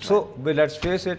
So let's face it,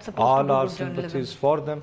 supposed to all do our good journalism. sympathies for them.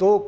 2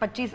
25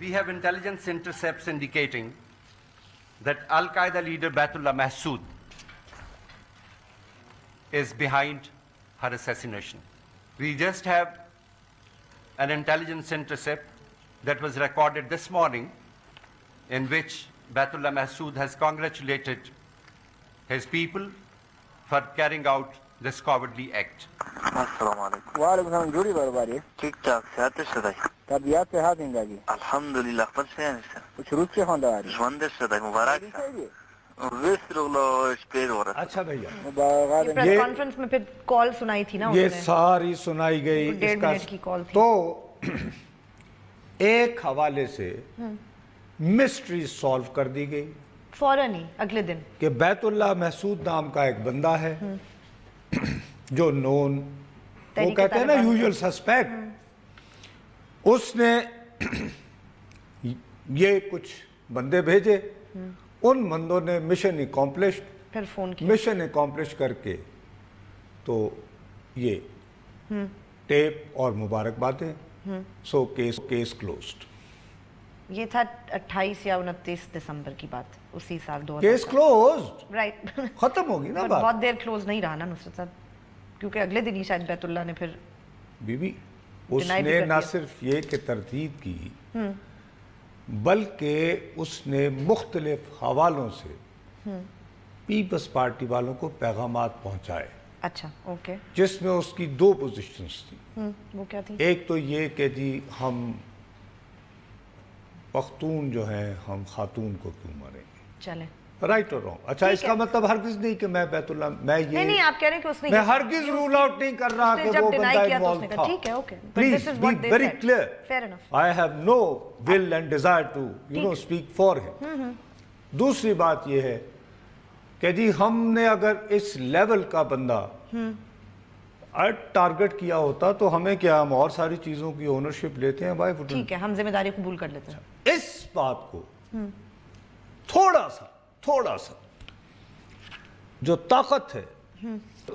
We have intelligence intercepts indicating that Al-Qaeda leader Baitullah Mahsoud is behind her assassination. We just have an intelligence intercept that was recorded this morning in which Baitullah Mahsoud has congratulated his people for carrying out this cowardly act. السلام علیکم. وعلیکم السلام. جوڑی برابری ٹھیک ٹھاک صحت صدای طبیعت سے ہاتھ انگا جی الحمدلله خپل څنګه سره کچھ روز سے خوانداری ژوند صدای مبارک وسترغلو شپیر ورته. اچھا بھیا مبارکات. پریس کانفرنس میں پھر کال سنائی تھی نا یہ انہوں نے. ساری سنائی گئی. 1.5 منٹ کی کال تھی. تو ایک حوالے سے مسٹری سالو کر دی گئی فوراً ہی اگلے دن کہ بیت اللہ محسود نام کا ایک بندہ ہے جو نون وہ کہتے ہیں نا یوزول سسپیکٹ. اس نے یہ کچھ بندے بھیجے. ان بندوں نے مشن اکمپلشڈ پھر فون کیا. مشن اکمپلش کر کے تو یہ ٹیپ اور مبارکبادیں. سو کیس کلوزڈ. یہ تھا 28 یا 29 دسمبر کی بات اسی سال 2000. Case closed right. ختم ہوگی نا بات. بہت دیر کلوز نہیں رہا نا نصرت صاحب کیونکہ اگلے دن ہی شاید بیت اللہ نے پھر بی بی اس نے نہ صرف یہ کہ تردید کی بلکہ اس نے مختلف حوالوں سے پیپلز پارٹی والوں کو پیغامات پہنچائے. اچھا اوکے. جس میں اس کی 2 پوزیشنز تھیں. وہ کیا تھی؟ ایک تو یہ کہ جی ہم پختون جو ہیں ہم خاتون کو کیوں ماریں گے. چلیں رائٹ اور رانگ. اچھا اس کا مطلب ہرگز نہیں کہ میں بیت اللہ میں یہ نہیں آپ کہہ رہے ہیں کہ اس نے میں ہرگز رول آؤٹ نہیں کر رہا کہ وہ بندہ انوالو تھا. ٹھیک ہے okay. Please be very clear. Fair enough. I have no will and desire to speak for him. دوسری بات یہ ہے کہ جی ہم نے اگر اس لیول کا بندہ ٹارگٹ کیا ہوتا تو ہمیں کیا ہم اور ساری چیزوں کی اونرشپ لیتے ہیں. بھائی ٹھیک ہے ہم ذمہ داری قبول کر لیتے ہیں. اس بات کو تھوڑا سا جو طاقت ہے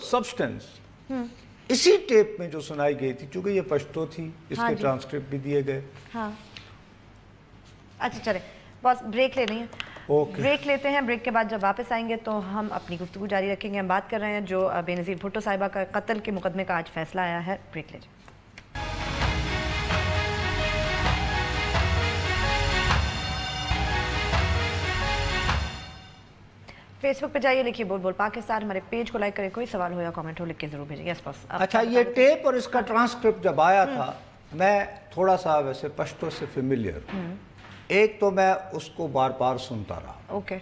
سبسٹنس اسی ٹیپ میں جو سنائی گئی تھی چونکہ یہ پشتو تھی اس کے ٹرانسکرپٹ بھی دیے گئے. ہاں اچھا چلیں بس بریک لینی ہے. بریک لیتے ہیں. بریک کے بعد جب واپس آئیں گے تو ہم اپنی گفتگو جاری رکھیں گے. ہم بات کر رہے ہیں جو بے نظیر بھٹو صاحبہ کا قتل کے مقدمے کا آج فیصلہ آیا ہے. بریک لے جائیں. فیس بک پہ جائیے لکھیے بول بول پاکستان. ہمارے پیج کو لائک کریں. کوئی سوال ہو یا کامنٹ ہو لکھ کے ضرور بھیجیں. یس بس. اچھا یہ ٹیپ اور اس کا ٹرانسکرپٹ جب آیا تھا میں تھوڑا سا ویسے پشتو سے فیملیئر. ایک تو میں اس کو بار بار سنتا رہا. اوکے.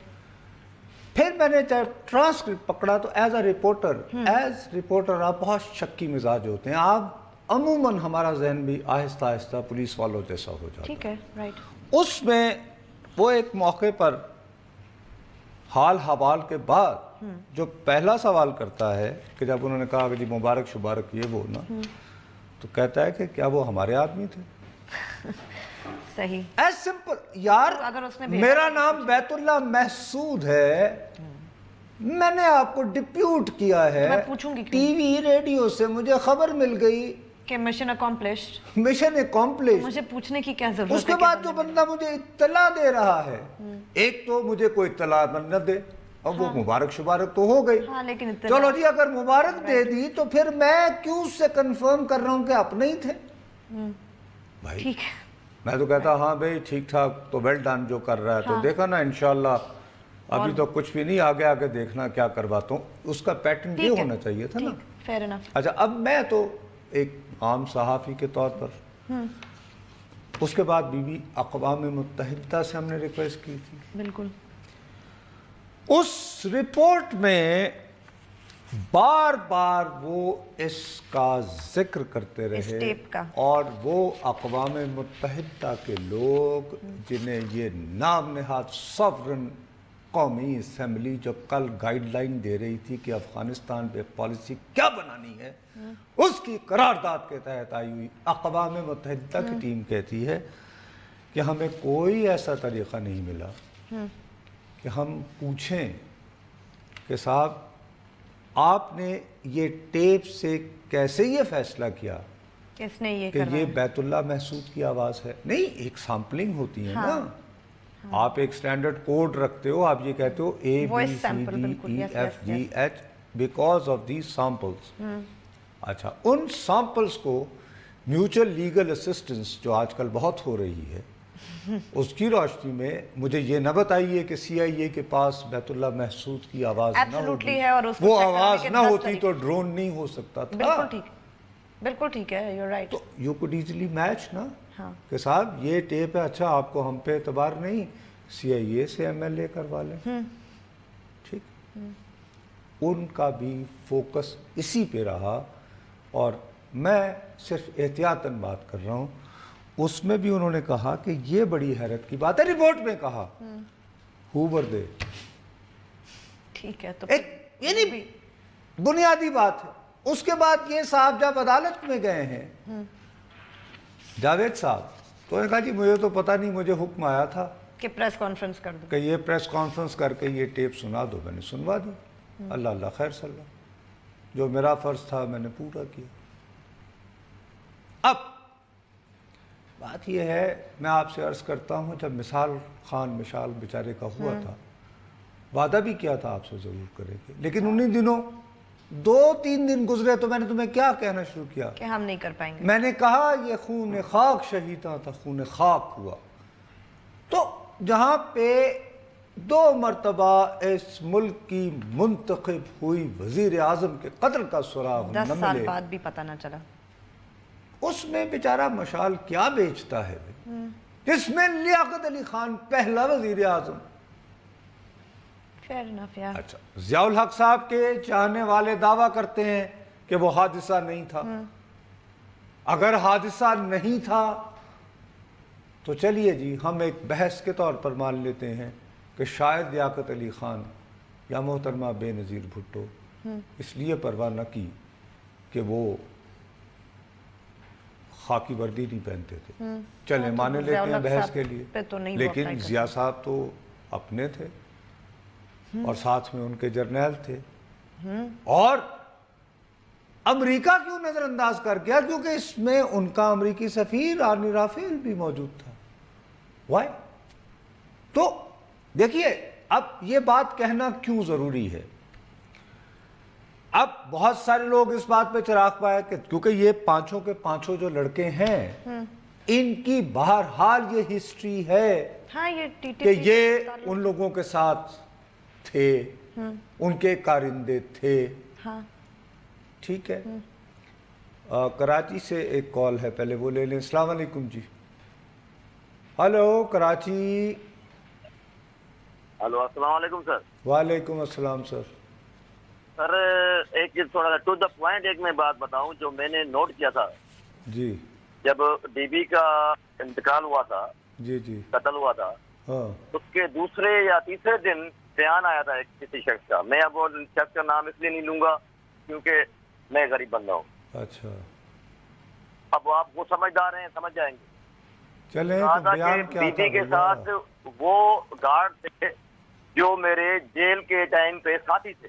پھر میں نے جب ٹرانسکرپٹ پکڑا تو ایز رپورٹر آپ بہت شکی مزاج ہوتے ہیں. آپ عموماً ہمارا ذہن بھی آہستہ آہستہ پولیس والوں جیسا ہو جاتا ہے. ٹھیک ہے رائٹ. اس میں وہ ایک موقع پر حال حوال کے بعد جو پہلا سوال کرتا ہے کہ جب انہوں نے کہا کہ جی مبارک شبارک یہ وہ نا تو کہتا ہے کہ کیا وہ ہمارے آدمی تھے. صحیح. ایز سمپل یار میرا نام بیت اللہ محسود ہے. میں نے آپ کو ڈپیوٹ کیا ہے. ٹی وی ریڈیو سے مجھے خبر مل گئی کہ مشن اکمپلشڈ. مجھے پوچھنے کی کیا ضرورت ہے. اس کے بعد جو بندہ مجھے اطلاع دے رہا ہے ایک تو مجھے کوئی اطلاع نہ دے اور وہ مبارک شبارک تو ہو گئی. چلو جی اگر مبارک دے دی تو پھر میں کیوں سے کنفرم کر رہا ہوں کہ اپنے ہی تھے. بھائی ٹھیک ہے میں تو کہتا ہاں بھائی ٹھیک ٹھاک تو ویل ڈن جو کر رہا ہے. تو دیکھا نا انشاءاللہ ابھی تو کچھ بھی نہیں آگے آگے دیکھنا کیا کرواتا ہوں. اس کا پیٹرن یہ ہونا چاہیے تھا نا. Fair enough. اچھا اب میں تو ایک عام صحافی کے طور پر اس کے بعد بی اقوام متحدہ سے ہم نے ریکویسٹ کی تھی. بالکل. اس رپورٹ میں بار بار وہ اس کا ذکر کرتے رہے اور وہ اقوام متحدہ کے لوگ جنہیں یہ نام نہاد سوورن قومی اسمبلی جو کل گائیڈ لائن دے رہی تھی کہ افغانستان پہ پالیسی کیا بنانی ہے اس کی قرارداد کے تحت آئی ہوئی اقوام متحدہ کی ٹیم کہتی ہے کہ ہمیں کوئی ایسا طریقہ نہیں ملا کہ ہم پوچھیں کہ صاحب آپ نے یہ ٹیپ سے کیسے یہ فیصلہ کیا کہ یہ بیت اللہ محسود کی آواز ہے. نہیں ایک سامپلنگ ہوتی ہے نا. آپ ایک سٹینڈرڈ کوڈ رکھتے ہو. آپ یہ کہتے ہو ABCDEFGH بیکاز آف دیز سامپلز. اچھا ان سامپلز کو میوچل لیگل اسسٹنس جو آج کل بہت ہو رہی ہے اس کی روشنی میں مجھے یہ نہ بتائیے کہ سی آئی اے کے پاس بیت اللہ محسود کی آواز نہ ہوتی، وہ آواز نہ ہوتی تو ڈرون نہیں ہو سکتا تھا۔ بالکل ٹھیک، بالکل ٹھیک ہے، you're right۔ تو یو کوڈ ایزیلی میچ نا کہ صاحب یہ ٹیپ ہے، اچھا آپ کو ہم پہ اعتبار نہیں، سی آئی اے سے ایم ایل اے کروا لیں، ٹھیک۔ ان کا بھی فوکس اسی پہ رہا، اور میں صرف احتیاطاً بات کر رہا ہوں۔ اس میں بھی انہوں نے کہا کہ یہ بڑی حیرت کی بات ہے، رپورٹ میں کہا ہو ور دے، ٹھیک ہے، تو یعنی بنیادی بات ہے۔ اس کے بعد یہ صاحب جب عدالت میں گئے ہیں جاوید صاحب، تو انہوں نے کہا جی مجھے تو پتہ نہیں، مجھے حکم آیا تھا کہ پریس کانفرنس کر دو، کہ یہ پریس کانفرنس کر کے یہ ٹیپ سنا دو۔ میں نے سنوا دی، اللہ اللہ خیر صلی اللہ، جو میرا فرض تھا میں نے پورا کیا۔ اب بات یہ ہے، میں آپ سے عرض کرتا ہوں، جب مثال خان مشال بیچارے کا ہوا تھا، وعدہ بھی کیا تھا آپ سے ضرور کریں گے، لیکن انہی دنوں 2-3 دن گزرے تو میں نے تمہیں کیا کہنا شروع کیا کہ ہم نہیں کر پائیں گے۔ میں نے کہا یہ خون خاک شہیداں تھا، خون خاک ہوا۔ تو جہاں پہ 2 مرتبہ اس ملک کی منتخب ہوئی وزیر اعظم کے قتل کا سراغ 10 نہ سال ملے، بعد بھی پتہ نہ چلا، اس میں بیچارہ مشال کیا بیچتا ہے جس میں لیاقت علی خان پہلا وزیر اعظم۔ فیئر انف یار۔ اچھا، ضیاء الحق صاحب کے چاہنے والے دعویٰ کرتے ہیں کہ وہ حادثہ نہیں تھا۔ اگر حادثہ نہیں تھا تو چلیے جی ہم ایک بحث کے طور پر مان لیتے ہیں کہ شاید لیاقت علی خان یا محترمہ بے نظیر بھٹو اس لیے پرواہ نہ کی کہ وہ خاکی وردی نہیں پہنتے تھے، چلیں مانے لیتے ہیں بحث کے لیے، لیکن ضیاء صاحب تو اپنے تھے اور ساتھ میں ان کے جرنیل تھے، اور امریکہ کیوں نظر انداز کر گیا؟ کیونکہ اس میں ان کا امریکی سفیر آرنی رافیل بھی موجود تھا۔ وائی؟ تو دیکھیے اب یہ بات کہنا کیوں ضروری ہے؟ اب بہت سارے لوگ اس بات پہ چراغ پائے کہ کیونکہ یہ پانچوں کے پانچوں جو لڑکے ہیں ان کی بہرحال یہ ہسٹری ہے کہ یہ ان لوگوں کے ساتھ تھے، ان کے کارندے تھے، ٹھیک ہے۔ کراچی سے ایک کال ہے، پہلے وہ لے لیں۔ السلام علیکم جی۔ ہلو کراچی۔ ہلو السلام علیکم سر۔ وعلیکم السلام سر۔ سر ایک تھوڑا سا ٹو دا پوائنٹ ایک میں بات بتاؤں جو میں نے نوٹ کیا تھا جی، جب ڈی بی کا انتقال ہوا تھا، جی جی، قتل ہوا تھا، ہاں، اس کے دوسرے یا تیسرے دن بیان آیا تھا ایک کسی شخص کا، میں اب وہ شخص کا نام اس لیے نہیں لوں گا کیونکہ میں غریب بندہ ہوں۔ اچھا، اب آپ وہ سمجھدار ہیں، سمجھ جائیں گے۔ چلیں کہا تو تھا بیان کہ کیا بی تھا بی کے بھیا؟ ساتھ وہ گارڈ تھے جو میرے جیل کے ٹائم پہ ساتھی تھے۔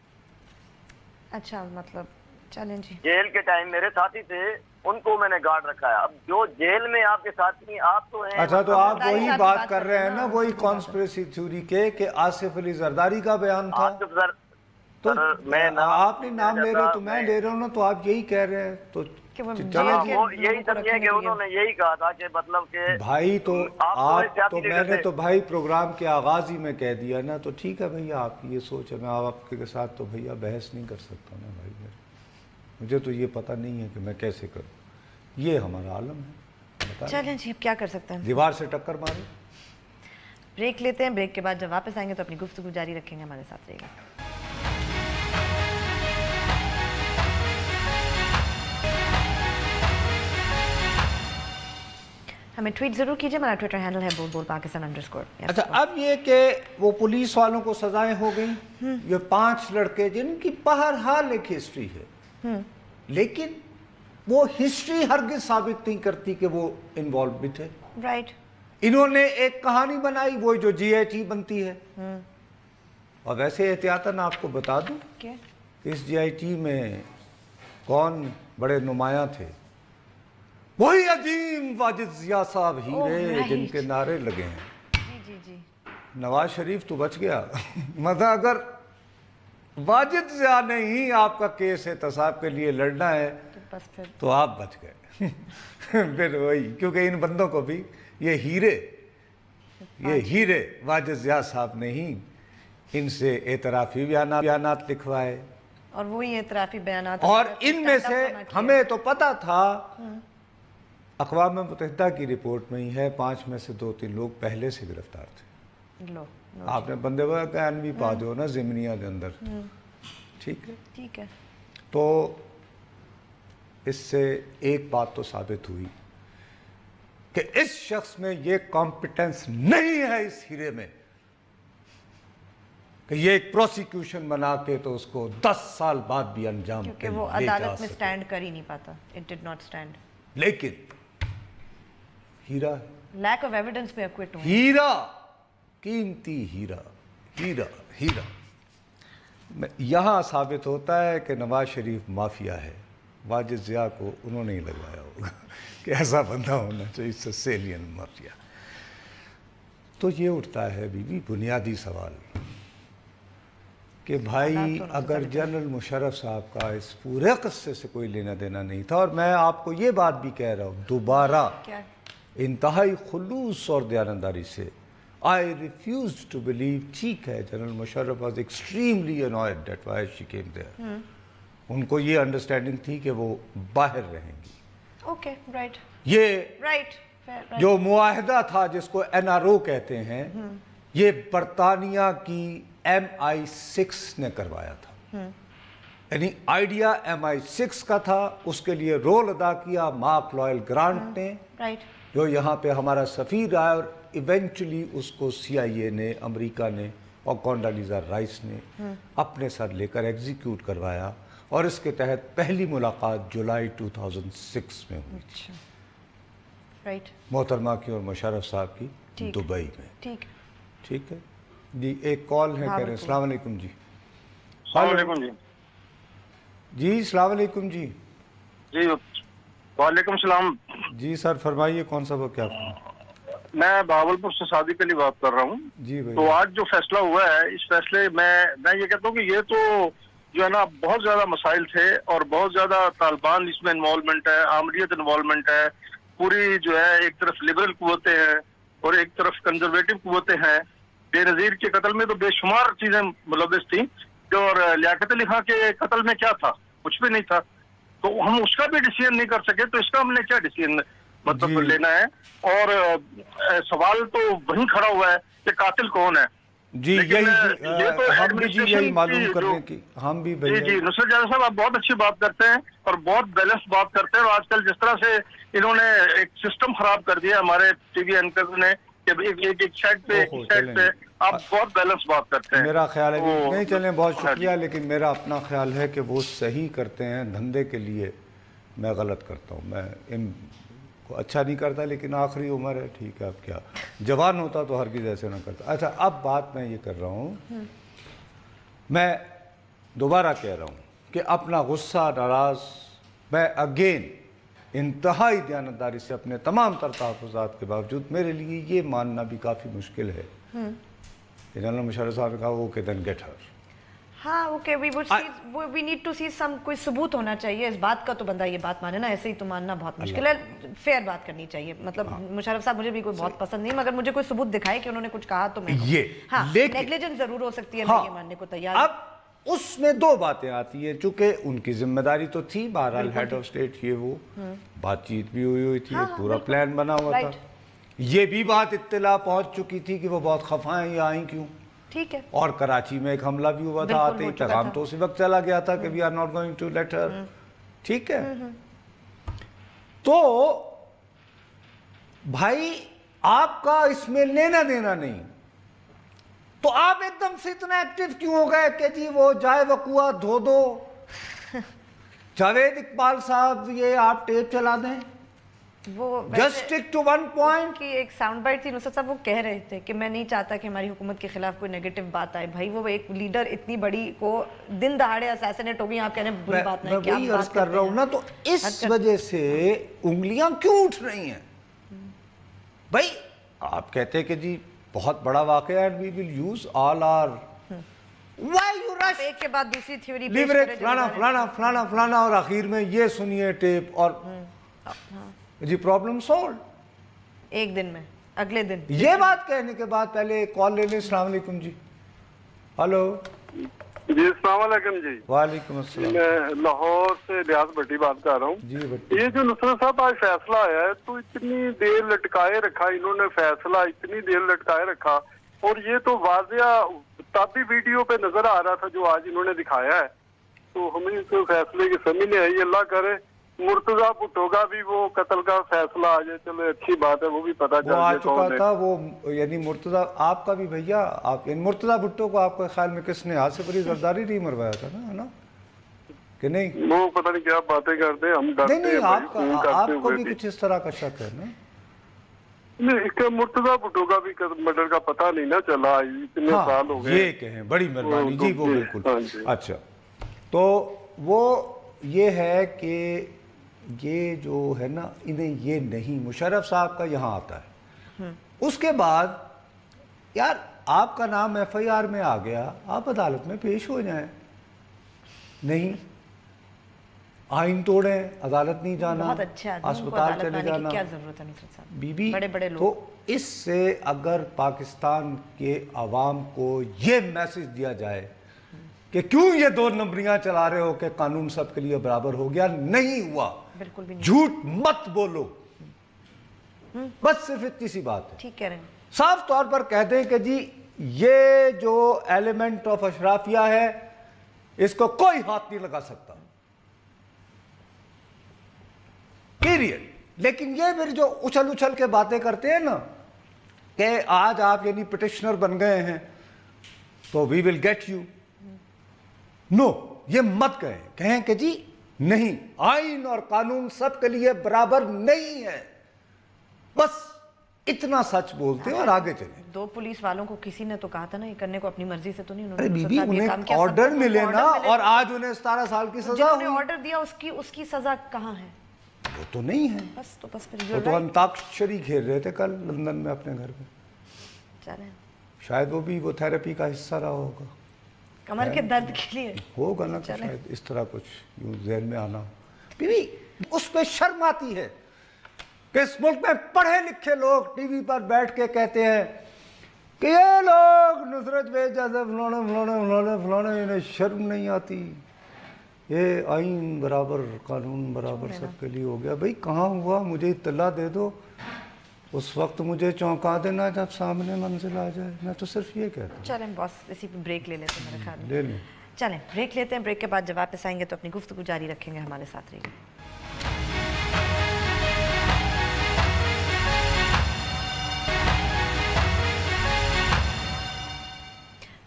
اچھا، مطلب چلیں جی، جیل کے ٹائم میرے ساتھی تھے، ان کو میں نے گارڈ رکھا ہے۔ اب جو جیل میں آپ کے ساتھی آپ تو ہیں۔ اچھا، تو آپ وہی بات کر رہے ہیں نا، وہی کانسپریسی تھیوری کے کہ آصف علی زرداری کا بیان تھا، تو آپ نے نام لے رہے تو میں لے رہا ہوں نا، تو آپ یہی کہہ رہے ہیں تو یہی سمجھے کہ انہوں نے یہی کہا تھا کہ مطلب کہ بھائی تو آپ تو میں نے تو بھائی پروگرام کے آغاز ہی میں کہہ دیا نا، تو ٹھیک ہے بھیا، آپ کی یہ سوچ ہے، میں آپ کے ساتھ تو بھیا بحث نہیں کر سکتا نا بھائی، مجھے تو یہ پتہ نہیں ہے کہ میں کیسے کروں، یہ ہمارا عالم ہے۔ چلیں جی، اب کیا کر سکتے ہیں، دیوار سے ٹکر مارے۔ بریک لیتے ہیں، بریک کے بعد جب واپس آئیں گے تو اپنی گفتگو جاری رکھیں گے، ہمارے ساتھ رہے گا۔ ہمیں ٹویٹ ضرور کیجئے، ہمارا ٹویٹر ہینڈل ہے بول پاکستان_۔ اچھا، اب یہ کہ وہ پولیس والوں کو سزائیں ہو گئیں، یہ 5 لڑکے جن کی بہرحال ایک ہسٹری ہے، لیکن وہ ہسٹری ہرگز ثابت نہیں کرتی کہ وہ انوالو بھی تھے۔ رائٹ، انہوں نے ایک کہانی بنائی، وہ جو جی ایچ ای بنتی ہے، اور ویسے احتیاطاً آپ کو بتا دوں کہ اس جی ایچ ای میں کون بڑے نمایاں تھے، وہی عظیم واجد ضیاء صاحب ہیرے جن کے نعرے لگے ہیں۔ جی جی جی، نواز شریف تو بچ گیا، مطلب اگر واجد ضیاء نے ہی آپ کا کیس احتساب کے لیے لڑنا ہے تو آپ بچ گئے۔ پھر وہی، کیونکہ ان بندوں کو بھی یہ ہیرے یہ ہیرے واجد ضیاء صاحب نے ہی ان سے اعترافی بیانات لکھوائے، اور وہی اعترافی بیانات، اور ان میں سے ہمیں تو پتا تھا، اقوام متحدہ کی رپورٹ میں ہی ہے 5 میں سے 2-3 لوگ پہلے سے گرفتار تھے۔ آپ نے بندے بیان بھی پا دو نا ضمنیہ کے اندر، ٹھیک ہے۔ تو اس سے ایک بات تو ثابت ہوئی کہ اس شخص میں یہ کمپیٹنس نہیں ہے اس ہیرے میں کہ یہ ایک پروسیکیوشن بنا کے تو اس کو 10 سال بعد بھی انجام کے کیونکہ وہ عدالت میں سٹینڈ کر ہی نہیں پاتا. It did not stand. لیکن ہیرا لیک آف ایویڈنس پہ اکوٹ ہوئے. ہیرا قیمتی ہیرا یہاں ثابت ہوتا ہے کہ نواز شریف مافیا ہے. واجد ضیاء کو انہوں نے ہی لگایا ہوگا کہ ایسا بندہ ہونا چاہیے سیسیلین مافیا. تو یہ اٹھتا ہے بی بنیادی سوال کہ بھائی اگر جنرل مشرف صاحب کا اس پورے قصے سے کوئی لینا دینا نہیں تھا، اور میں آپ کو یہ بات بھی کہہ رہا ہوں دوبارہ انتہائی خلوص اور دیانتداری سے، I refuse to believe ٹھیک ہے General Musharraf was extremely annoyed that why she came there. ان کو یہ انڈرسٹینڈنگ تھی کہ وہ باہر رہیں گی. Okay right. یہ جو معاہدہ تھا جس کو NRO کہتے ہیں، یہ برطانیہ کی MI6 نے کروایا تھا. یعنی آئیڈیا MI6 کا تھا، اس کے لیے رول ادا کیا مارک لوئل گرانٹ نے، جو یہاں پہ ہمارا سفیر رہا، اور ایونچولی اس کو CIA نے، امریکہ نے اور کونڈالیزا رائس نے اپنے سر لے کر ایگزیکیوٹ کروایا، اور اس کے تحت پہلی ملاقات جولائی 2006 میں ہوئی تھی محترمہ کی اور مشرف صاحب کی دبئی میں. ٹھیک ہے جی. ایک کال ہے، کہہ رہے ہیں السلام علیکم جی. السلام علیکم جی. جی السلام علیکم جی. جی وعلیکم السلام جی سر فرمائیے کون سا وہ کیا؟ میں بہاولپور سے صادق علی بات کر رہا ہوں جی. تو آج جو فیصلہ ہوا ہے، اس فیصلے میں یہ کہتا ہوں کہ یہ تو جو ہے نا بہت زیادہ مسائل تھے، اور بہت زیادہ طالبان اس میں انوالومنٹ ہے، عامریت انوالومنٹ ہے، پوری جو ہے ایک طرف لبرل قوتیں ہیں اور ایک طرف کنزرویٹو قوتیں ہیں. بے نظیر کے قتل میں تو بے شمار چیزیں ملوث تھیں، اور لیاقت علی خان کے قتل میں کیا تھا؟ کچھ بھی نہیں تھا. تو ہم اس کا بھی ڈیسیژن نہیں کر سکے، تو اس کا ہم نے کیا ڈیسیژن مطلب لینا ہے؟ اور سوال تو وہیں کھڑا ہوا ہے کہ قاتل کون ہے. جی ہم بھی یہی معلوم کرنے کی ہم بھی جی نصرت جاوید صاحب آپ بہت اچھی بات کرتے ہیں اور بہت بیلنس بات کرتے ہیں. اور آج کل جس طرح سے انہوں نے ایک سسٹم خراب کر دیا ہمارے ٹی وی اینکرز نے کہ ایک سائڈ پہ آپ بہت بیلنس بات کرتے ہیں. میرا خیال ہے نہیں چلیں بہت شکریہ، لیکن میرا اپنا خیال ہے کہ وہ صحیح کرتے ہیں دھندے کے لیے. میں غلط کرتا ہوں، میں ان کو اچھا نہیں کرتا، لیکن آخری عمر ہے، ٹھیک ہے. اب کیا جوان ہوتا تو ہرگز ایسے نہ کرتا. اچھا اب بات میں یہ کر رہا ہوں، میں دوبارہ کہہ رہا ہوں کہ اپنا غصہ ناراض میں اگین انتہائی دیانتداری سے اپنے تمام تر تحفظات کے باوجود میرے لیے یہ ماننا بھی کافی مشکل ہے کہ جنرل مشرف صاحب نے کہا اوکے دین گیٹ ہر. ہاں اوکے وی نیڈ ٹو سی سم کوئی ثبوت ہونا چاہیے اس بات کا، تو بندہ یہ بات مانے نا. ایسے ہی تو ماننا بہت مشکل ہے. فیئر بات کرنی چاہیے. مطلب مشرف صاحب مجھے بھی کوئی بہت پسند نہیں، مگر مجھے کوئی ثبوت دکھائے کہ انہوں نے کچھ کہا تو میں ہاں نیگلیجنس ضرور ہو سکتی ہے، میں یہ ماننے کو تیار. اب اس میں دو باتیں آتی ہیں، چونکہ ان کی ذمہ داری تو تھی بہرحال ہیڈ آف اسٹیٹ، یہ وہ بات چیت بھی ہوئی تھی، ایک پورا پلان بنا ہوا تھا. یہ بھی بات اطلاع پہنچ چکی تھی کہ وہ بہت خفا ہیں یا آئیں کیوں. ٹھیک ہے. اور کراچی میں ایک حملہ بھی ہوا تھا، آتے ہی پیغام تو اسی وقت چلا گیا تھا کہ we are not going to let her. ٹھیک ہے. تو بھائی آپ کا اس میں لینا دینا نہیں، تو آپ ایک دم سے اتنا ایکٹیو کیوں ہو گئے کہ جی وہ جائے وقوع دھو دو. جاوید اقبال صاحب یہ آپ ٹیپ چلا دیں، وہ just stick to one point. کی ایک ساؤنڈ بائٹ تھی، نصرت صاحب وہ کہہ رہے تھے کہ میں نہیں چاہتا کہ ہماری حکومت کے خلاف کوئی نیگیٹو بات آئے. بھائی وہ ایک لیڈر اتنی بڑی کو دن دہاڑے اسیسنیٹ ہو گئی، آپ کہنے بری بات نہیں. میں وہی عرض کر رہا ہوں نا، تو اس وجہ سے انگلیاں کیوں اٹھ رہی ہیں بھائی؟ آپ کہتے کہ جی بہت بڑا واقعہ ہے، we will use all our why you rush ایک کے بعد دوسری تھیوری لیوریج فلانا اور آخر میں یہ سنیے ٹیپ اور جی پرابلم سولڈ ایک دن میں. اگلے دن یہ بات کہنے کے بعد پہلے کال لے لیں. السلام علیکم جی. ہلو جی السلام علیکم جی. وعلیکم السلام. میں لاہور سے ریاض بھٹی بات کر رہا ہوں. جی بھٹی. یہ جو نصرت صاحب آج فیصلہ آیا ہے تو اتنی دیر لٹکائے رکھا انہوں نے فیصلہ, اتنی دیر لٹکائے رکھا, اور یہ تو واضح تابی ویڈیو پہ نظر آ رہا تھا جو آج انہوں نے دکھایا ہے. تو ہمیں اس فیصلے کی سمجھ نہیں آئی. اللہ کرے مرتضیٰ بھٹو کا بھی وہ قتل کا فیصلہ آ جائے, چلے اچھی بات ہے, وہ بھی پتا چل وہ آ جائے چکا تھا وہ, یعنی مرتضیٰ آپ کا بھی بھیا, آپ مرتضیٰ بھٹو کو آپ کے خیال میں کس نے آصف علی زرداری نہیں مروایا تھا نا کہ نہیں؟ وہ پتہ نہیں کیا باتیں کرتے ہیں, ہم ڈرتے نہیں آپ کو بھی کچھ اس طرح کا شک ہے نا؟ نہیں, اس کا مرتضیٰ بھٹو کا بھی مرڈر کا پتہ نہیں نہ چلا, اتنے سال ہو گئے. یہ کہیں بڑی مہربانی جی, وہ بالکل. اچھا تو وہ یہ ہے کہ یہ جو ہے نا انہیں یہ نہیں, مشرف صاحب کا یہاں آتا ہے, اس کے بعد یار آپ کا نام ایف آئی آر میں آ گیا, آپ عدالت میں پیش ہو جائیں. نہیں, آئین توڑیں, عدالت نہیں جانا, اسپتال چلے جانا, کیا ضرورت ہے نصرت صاحب, بی بی. بڑے لوگ. تو اس سے اگر پاکستان کے عوام کو یہ میسج دیا جائے کہ کیوں یہ 2 نمبریاں چلا رہے ہو کہ قانون سب کے لیے برابر ہو گیا, نہیں ہوا, بالکل بھی نہیں, جھوٹ مت بولو, بس صرف اتنی سی بات ہے. ٹھیک کہہ رہے ہیں, صاف طور پر کہہ دیں کہ جی یہ جو ایلیمنٹ آف اشرافیہ ہے اس کو کوئی ہاتھ نہیں لگا سکتا, پیریڈ. لیکن یہ پھر جو اچھل کے باتیں کرتے ہیں نا کہ آج آپ یعنی پٹیشنر بن گئے ہیں تو وی ول گیٹ یو, نو, یہ مت کہیں کہ جی نہیں, آئین اور قانون سب کے لیے برابر نہیں ہے, بس اتنا سچ بولتے ہیں اور آگے چلیں. 2 پولیس والوں کو کسی نے تو کہا تھا نا یہ کرنے کو اپنی مرضی سے تو نہیں, ارے بی بی انہیں آرڈر ملے نا, اور آج انہیں 17 سال کی سزا ہوئی. آرڈر دیا اس کی سزا کہاں ہے؟ وہ تو نہیں ہے, بس وہ تو انتاکشری کھیل رہے تھے کل لندن میں اپنے گھر میں. چلیں, شاید وہ بھی وہ تھیراپی کا حصہ رہا ہوگا, کمر کے درد کے لیے ہوگا نا, شاید اس طرح کچھ یوں ذہن میں آنا. بیوی اس پہ شرم آتی ہے کہ اس ملک میں پڑھے لکھے لوگ ٹی وی پر بیٹھ کے کہتے ہیں کہ یہ لوگ نصرت پہ جیسے فلانے, انہیں شرم نہیں آتی, یہ آئین برابر, قانون برابر سب کے لیے ہو گیا. بھئی کہاں ہوا, مجھے اطلاع دے دو, اس وقت مجھے چونکا دینا جب سامنے منزل آ جائے. میں تو صرف یہ کہتا ہوں. چلیں باس, اسی پہ بریک لے لیتے ہیں میرے خیال میں. لے لیں, چلیں بریک لیتے ہیں, بریک کے بعد جب واپس آئیں گے تو اپنی گفتگو جاری رکھیں گے, ہمارے ساتھ رہیے.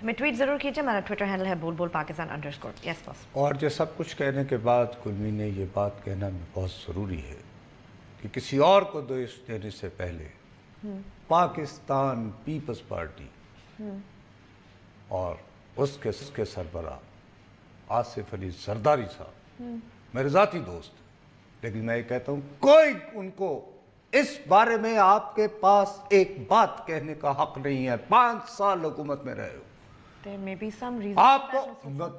ہمیں ٹویٹ ضرور کیجئے, ہمارا ٹویٹر ہینڈل ہے بول پاکستان _ یس باس. اور یہ سب کچھ کہنے کے بعد کلمی نے یہ بات کہنا بہت ضروری ہے کہ کسی اور کو دوش دینے سے پہلے پاکستان پیپلز پارٹی اور اس کے سربراہ آصف علی زرداری صاحب میرے ذاتی دوست ہیں, لیکن میں یہ کہتا ہوں کوئی ان کو اس بارے میں آپ کے پاس ایک بات کہنے کا حق نہیں ہے. 5 سال حکومت میں رہے ہو, آپ کو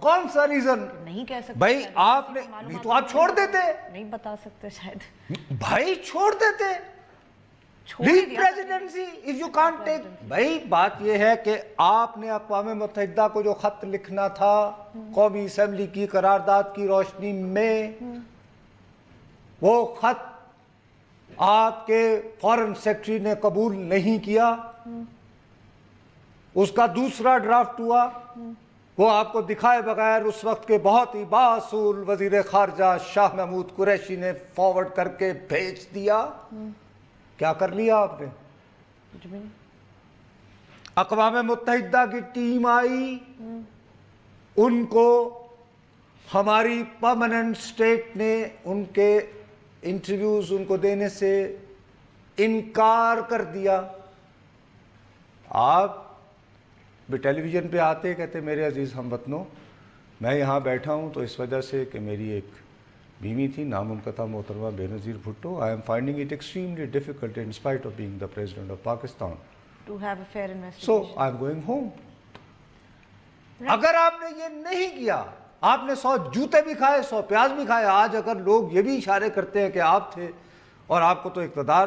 کون سا ریزن نہیں کہہ سکتے بھائی, آپ نے نہیں تو آپ چھوڑ دیتے, نہیں بتا سکتے شاید بھائی, چھوڑ دیتے lead presidency if you can't take. بھائی بات یہ ہے کہ آپ نے اقوام متحدہ کو جو خط لکھنا تھا قومی اسمبلی کی قرارداد کی روشنی میں, وہ خط آپ کے فارن سیکرٹری نے قبول نہیں کیا, اس کا دوسرا ڈرافٹ ہوا, وہ آپ کو دکھائے بغیر اس وقت کے بہت ہی باصول وزیر خارجہ شاہ محمود قریشی نے فارورڈ کر کے بھیج دیا. کیا کر لیا آپ نے؟ اقوام متحدہ کی ٹیم آئی, ان کو ہماری پرماننٹ اسٹیٹ نے ان کے انٹرویوز ان کو دینے سے انکار کر دیا. آپ بھی ٹیلی ویژن پہ آتے کہتے میرے عزیز ہم وطنوں, میں یہاں بیٹھا ہوں تو اس وجہ سے کہ میری ایک بیوی تھی, نام ان کا تھا محترمہ بے نظیر Bhutto. I am finding it extremely difficult in spite of being the president of Pakistan to have a fair investigation. So I am going home. اگر آپ نے یہ نہیں کیا, آپ نے 100 جوتے بھی کھائے, 100 پیاز بھی کھائے. آج اگر لوگ یہ بھی اشارے کرتے ہیں کہ آپ تھے اور آپ کو تو اقتدار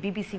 BBC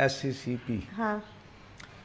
SCCP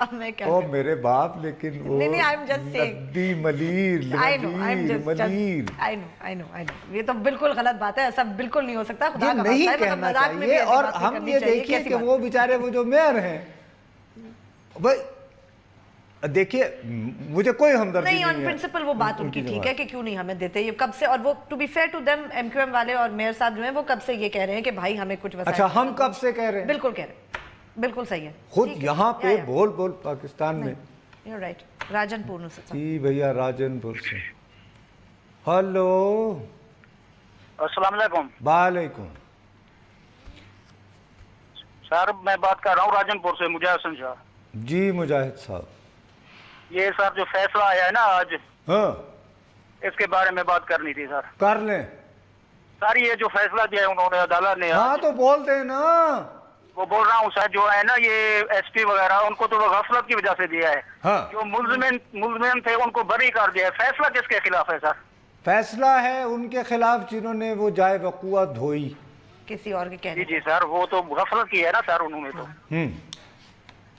اب میں کیا او میرے باپ، لیکن وہ نہیں I'm just saying لدی Malir Malir. I know یہ تو بالکل غلط بات ہے، ایسا بالکل نہیں ہو سکتا. یہ نہیں کہنا چاہیے. اور ہم یہ دیکھیے کہ وہ بیچارے وہ جو میئر ہیں، دیکھیے مجھے کوئی ہمدردی نہیں. آن پرنسپل وہ بات ان کی ٹھیک ہے کہ کیوں نہیں ہمیں دیتے، یہ کب سے. اور وہ to be fair to them M Q M والے اور میئر صاحب جو ہیں وہ کب سے یہ کہہ رہے ہیں کہ بھائی ہمیں کچھ وسائل. اچھا ہم کب سے کہہ رہے ہیں؟ بالکل کہہ رہے ہیں، بالکل صحیح ہے. خود یہاں پہ بول پاکستان میں. You right. راجن پور سے. جی بھیا راجن پور سے. ہلو السلام علیکم. وعلیکم. سر میں بات کر رہا ہوں راجن پور سے، مجاہد حسن شاہ. جی مجاہد صاحب. یہ سر جو فیصلہ آیا ہے نا آج، ہاں اس کے بارے میں بات کرنی تھی سر. کر لیں سر یہ جو فیصلہ دیا ہے انہوں نے عدالت نے، ہاں تو بول دیں نا. وہ بول رہا ہوں سر جو ہے نا یہ ایس پی وغیرہ ان کو تو غفلت کی وجہ سے دیا ہے. ہاں جو ملزمین تھے ان کو بری کر دیا ہے. فیصلہ کس کے خلاف ہے سر؟ فیصلہ ہے ان کے خلاف جنہوں نے وہ جائے وقوع دھوئی. کسی اور کے کہنے. جی سر وہ تو غفلت کی ہے نا سر انہوں نے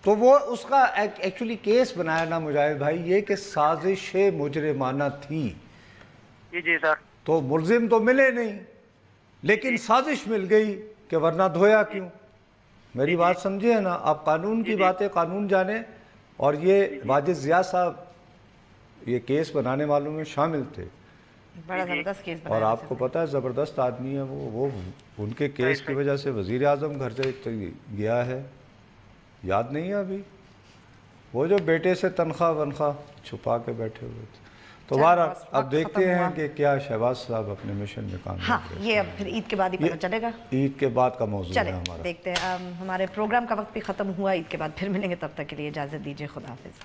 تو وہ اس کا ایکچولی کیس بنایا نا مجاہد بھائی یہ کہ سازش مجرمانہ تھی. جی سر. تو ملزم تو ملے نہیں لیکن سازش مل گئی کہ ورنہ دھویا کیوں. میری بات سمجھے ہے نا آپ. قانون کی باتیں قانون جانے. اور یہ واجد ضیاء صاحب یہ کیس بنانے والوں میں شامل تھے. بڑا زبردست کیس بنایا. اور آپ کو پتہ ہے زبردست آدمی ہے وہ ان کے کیس کی وجہ سے وزیر اعظم گھر سے گیا ہے. یاد نہیں ہے ابھی وہ جو بیٹے سے تنخواہ چھپا کے بیٹھے ہوئے تھے. تو بہرحال اب دیکھتے ہیں کہ کیا شہباز صاحب اپنے مشن میں کام ہاں یہ اب پھر عید کے بعد ہی پتہ چلے گا. عید کے بعد کا موضوع ہے ہمارا. دیکھتے ہیں. ہمارے پروگرام کا وقت بھی ختم ہوا. عید کے بعد پھر ملیں گے، تب تک کے لیے اجازت دیجیے. خدا حافظ.